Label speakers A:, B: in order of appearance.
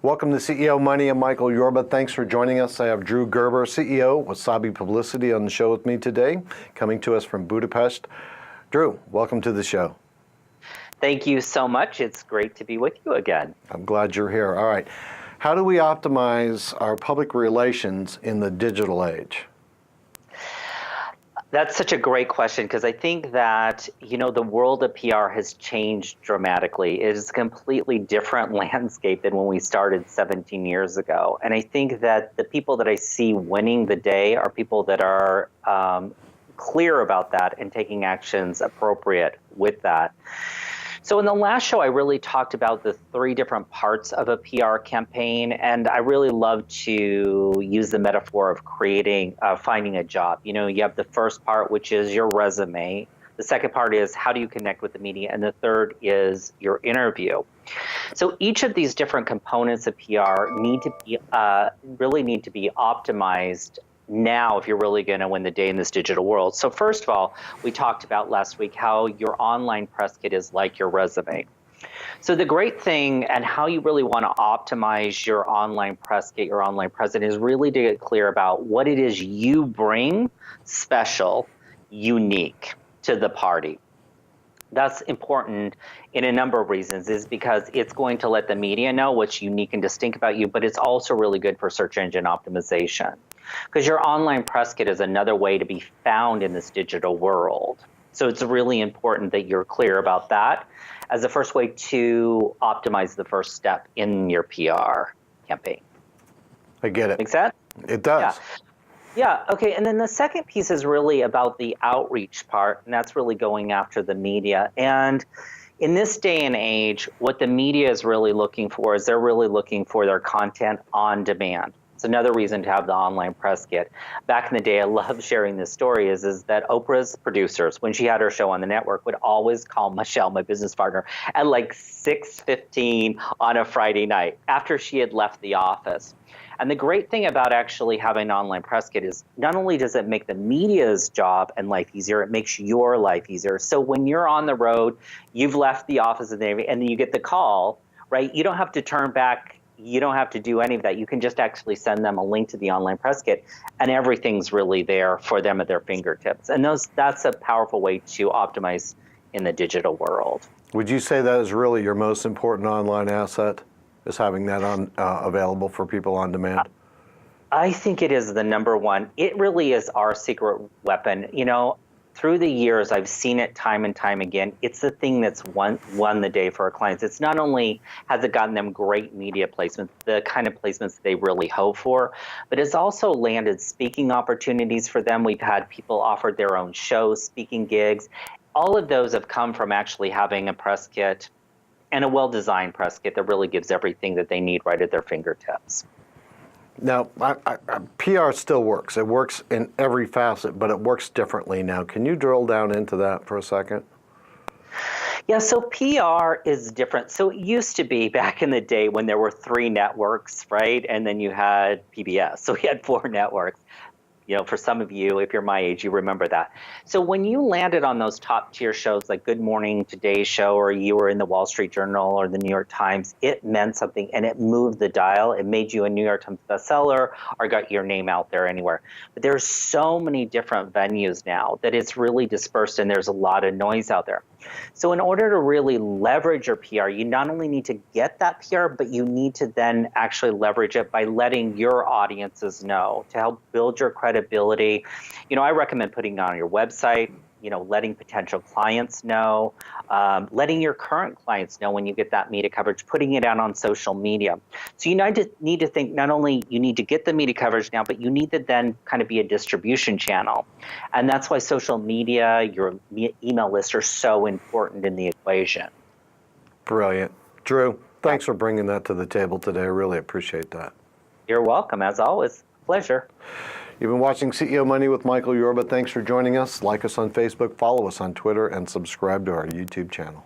A: Welcome to CEO Money. I'm Michael Yorba. Thanks for joining us. I have Drew Gerber, CEO, Wasabi Publicity, on the show with me today, coming to us from Budapest. Drew, welcome to the show.
B: Thank you so much. It's great to be with you again.
A: I'm glad you're here. All right. How do we optimize our public relations in the digital age?
B: That's such a great question because I think that, the world of PR has changed dramatically. It is a completely different landscape than when we started 17 years ago. And I think that the people that I see winning the day are people that are clear about that and taking actions appropriate with that. So in the last show, I really talked about the three different parts of a PR campaign, and I really love to use the metaphor of finding a job. You have the first part, which is your resume. The second part is how do you connect with the media, and the third is your interview. So each of these different components of PR really need to be optimized now if you're really going to win the day in this digital world. So first of all, we talked about last week how your online press kit is like your resume. So the great thing and how you really want to optimize your online press kit, your online presence, is really to get clear about what it is you bring special, unique to the party. That's important in a number of reasons, is because it's going to let the media know what's unique and distinct about you, but it's also really good for search engine optimization. Because your online press kit is another way to be found in this digital world. So it's really important that you're clear about that as the first way to optimize the first step in your PR campaign.
A: I get it.
B: Make sense?
A: It does.
B: Yeah, okay. And then the second piece is really about the outreach part, and that's really going after the media. And in this day and age, what the media is really looking for is they're really looking for their content on demand. It's another reason to have the online press kit. Back in the day, I love sharing this story, is that Oprah's producers, when she had her show on the network, would always call Michelle, my business partner, at like 6:15 on a Friday night after she had left the office. And the great thing about actually having an online press kit is not only does it make the media's job and life easier, it makes your life easier. So when you're on the road, you've left the office and then you get the call, right? You don't have to turn back. You don't have to do any of that. You can just actually send them a link to the online press kit, and everything's really there for them at their fingertips. And that's a powerful way to optimize in the digital world.
A: Would you say that is really your most important online asset, is having that available for people on demand?
B: I think it is the number one. It really is our secret weapon. Through the years, I've seen it time and time again. It's the thing that's won the day for our clients. It's not only has it gotten them great media placements, the kind of placements they really hope for, but it's also landed speaking opportunities for them. We've had people offered their own shows, speaking gigs. All of those have come from actually having a press kit and a well-designed press kit that really gives everything that they need right at their fingertips.
A: Now, PR still works. It works in every facet, but it works differently now. Can you drill down into that for a second?
B: Yeah, so PR is different. So it used to be back in the day when there were 3 networks, right? And then you had PBS. So we had 4 networks. For some of you, if you're my age, you remember that. So when you landed on those top tier shows like Good Morning, Today's Show, or you were in the Wall Street Journal or the New York Times, it meant something and it moved the dial. It made you a New York Times bestseller or got your name out there anywhere. But there's so many different venues now that it's really dispersed and there's a lot of noise out there. So in order to really leverage your PR, you not only need to get that PR, but you need to then actually leverage it by letting your audiences know to help build your credibility. I recommend putting it on your website, letting potential clients know, letting your current clients know when you get that media coverage, putting it out on social media. So you need to think not only you need to get the media coverage now, but you need to then kind of be a distribution channel. And that's why social media, your email list are so important in the equation.
A: Brilliant. Drew, thanks for bringing that to the table today. I really appreciate that.
B: You're welcome. As always, pleasure.
A: You've been watching CEO Money with Michael Yorba. Thanks for joining us. Like us on Facebook, follow us on Twitter, and subscribe to our YouTube channel.